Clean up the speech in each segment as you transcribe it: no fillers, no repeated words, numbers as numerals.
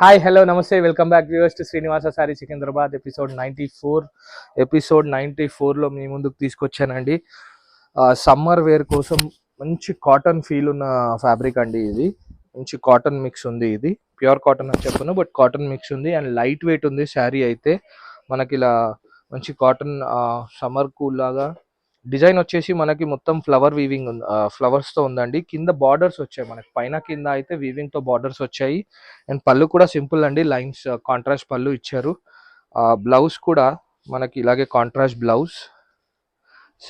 Hi hello నమస్తే welcome back viewers to Srinivasa Saree Secunderabad episode 94లో మీ ముందుకు తీసుకొచ్చానండి. సమ్మర్ వేర్ కోసం మంచి కాటన్ ఫీల్ ఉన్న ఫ్యాబ్రిక్ అండి. ఇది మంచి కాటన్ మిక్స్ ఉంది. ఇది ప్యూర్ కాటన్ అని చెప్పను, బట్ కాటన్ మిక్స్ ఉంది అండ్ లైట్ వెయిట్ ఉంది. శారీ అయితే మనకి ఇలా మంచి కాటన్ సమ్మర్ కూల్ లాగా డిజైన్ వచ్చేసి మనకి మొత్తం ఫ్లవర్ వీవింగ్ ఫ్లవర్స్ తో ఉందండి. కింద బార్డర్స్ వచ్చాయి, మనకి పైన కింద అయితే వీవింగ్ తో బార్డర్స్ వచ్చాయి. అండ్ పళ్ళు కూడా సింపుల్ అండి, లైన్స్ కాంట్రాస్ట్ పళ్ళు ఇచ్చారు. బ్లౌజ్ కూడా మనకి ఇలాగే కాంట్రాస్ట్ బ్లౌజ్.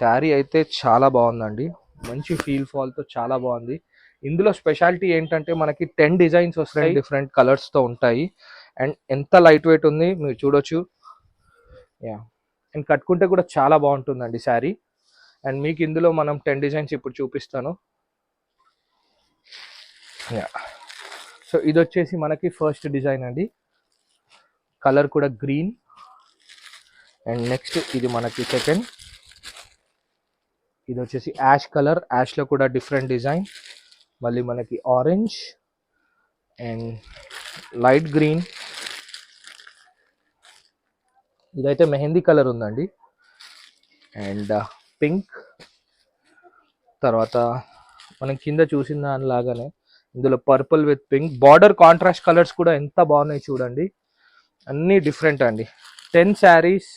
శారీ అయితే చాలా బాగుందండి, మంచి ఫీల్ ఫాల్ తో చాలా బాగుంది. ఇందులో స్పెషాలిటీ ఏంటంటే మనకి 10 డిజైన్స్ వస్తాయి, డిఫరెంట్ కలర్స్ తో ఉంటాయి. అండ్ ఎంత లైట్ వెయిట్ ఉంది మీరు చూడొచ్చు. యా, అండ్ కట్టుకుంటే కూడా చాలా బాగుంటుందండి శారీ. అండ్ మీకు ఇందులో మనం 10 డిజైన్స్ ఇప్పుడు చూపిస్తాను. యా, సో ఇది వచ్చేసి మనకి ఫస్ట్ డిజైన్ అండి, కలర్ కూడా గ్రీన్. అండ్ నెక్స్ట్ ఇది మనకి సెకండ్, ఇది వచ్చేసి యాష్ కలర్, యాష్లో కూడా డిఫరెంట్ డిజైన్. మళ్ళీ మనకి ఆరెంజ్ అండ్ లైట్ గ్రీన్, ఇదైతే మెహందీ కలర్ ఉందండి. అండ్ పింక్, తర్వాత మనం కింద చూసిన దానిలాగానే ఇందులో purple with pink border, contrast colours కూడా ఎంత బాగున్నాయి చూడండి, అన్నీ డిఫరెంట్ అండి. 10 శారీస్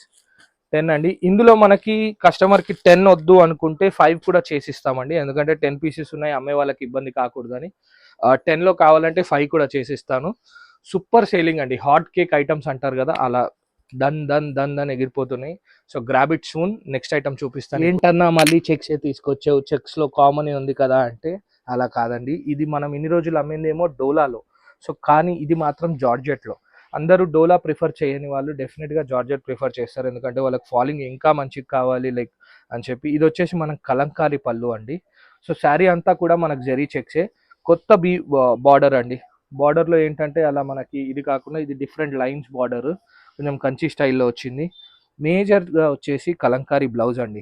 10 అండి. ఇందులో మనకి కస్టమర్కి 10 వద్దు అనుకుంటే 5 కూడా చేసిస్తామండి, ఎందుకంటే 10 పీసెస్ ఉన్నాయి, అమ్మే వాళ్ళకి ఇబ్బంది కాకూడదని. 10లో కావాలంటే 5 కూడా చేసిస్తాను. సూపర్ సేలింగ్ అండి, హాట్ కేక్ ఐటమ్స్ అంటారు కదా, అలా దన్ దన్ దన్ దన్ ఎగిరిపోతున్నాయి. So grab it soon. Next item చూపిస్తాను. ఏంటన్నా మళ్ళీ చెక్స్ తీసుకొచ్చావు, చెక్స్ లో కామన్ ఉంది కదా అంటే అలా కాదండి. ఇది మనం ఇన్ని రోజులు అమ్మిందేమో డోలాలో, సో కానీ ఇది మాత్రం జార్జెట్లో. అందరూ డోలా ప్రిఫర్ చేయని వాళ్ళు డెఫినెట్గా జార్జెట్ ప్రిఫర్ చేస్తారు, ఎందుకంటే వాళ్ళకి ఫాలింగ్ ఇంకా మంచిగా కావాలి లైక్ అని చెప్పి. ఇది వచ్చేసి మనకు కలంకారీ పళ్ళు అండి. సో శారీ అంతా కూడా మనకు జరీ చెక్సే. కొత్త బార్డర్ అండి. బార్డర్లో ఏంటంటే అలా మనకి ఇది కాకుండా ఇది డిఫరెంట్ లైన్స్ బార్డర్, కొంచెం కంచి స్టైల్లో వచ్చింది. మేజర్గా వచ్చేసి కలంకారీ బ్లౌజ్ అండి.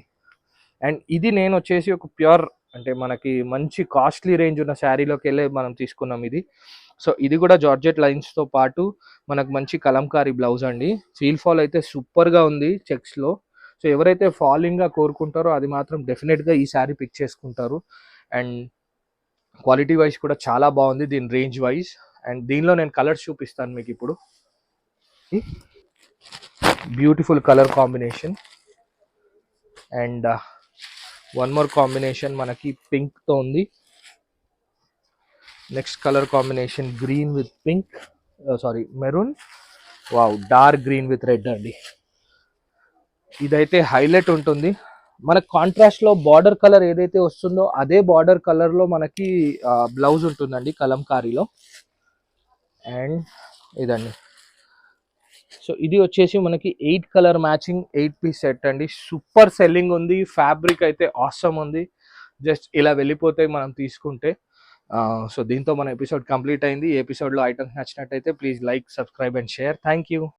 అండ్ ఇది నేను వచ్చేసి ఒక ప్యూర్ అంటే మనకి మంచి కాస్ట్లీ రేంజ్ ఉన్న శారీలోకి వెళ్ళి మనం తీసుకున్నాం ఇది. సో ఇది కూడా జార్జెట్ లైన్స్తో పాటు మనకు మంచి కలంకారీ బ్లౌజ్ అండి. ఫీల్ ఫాల్ అయితే సూపర్గా ఉంది చెక్స్లో. సో ఎవరైతే ఫాలింగ్గా కోరుకుంటారో అది మాత్రం డెఫినెట్గా ఈ శారీ పిక్ చేసుకుంటారు. అండ్ క్వాలిటీ వైజ్ కూడా చాలా బాగుంది దీని రేంజ్ వైజ్. అండ్ దీనిలో నేను కలర్స్ చూపిస్తాను మీకు ఇప్పుడు. Beautiful colour combination. And one more combination మనకి పింక్తో ఉంది. Next colour combination green with pink, sorry maroon. Wow, dark green with red అండి. ఇదైతే హైలైట్ ఉంటుంది. మనకు కాంట్రాస్ట్లో బార్డర్ కలర్ ఏదైతే వస్తుందో అదే బార్డర్ కలర్లో మనకి బ్లౌజ్ ఉంటుందండి కలంకారీలో. అండ్ ఇదండి. సో ఇది వచ్చేసి మనకి 8 కలర్ మ్యాచింగ్ 8 పీస్ సెట్ అండి. సూపర్ సెల్లింగ్ ఉంది, ఫ్యాబ్రిక్ అయితే ఆసమ్ ఉంది. జస్ట్ ఇలా వెళ్ళిపోతే మనం తీసుకుంటే. సో దీంతో మన ఎపిసోడ్ కంప్లీట్ అయింది. ఈ ఎపిసోడ్లో ఐటమ్స్ నచ్చినట్టయితే please like, subscribe and share. Thank you.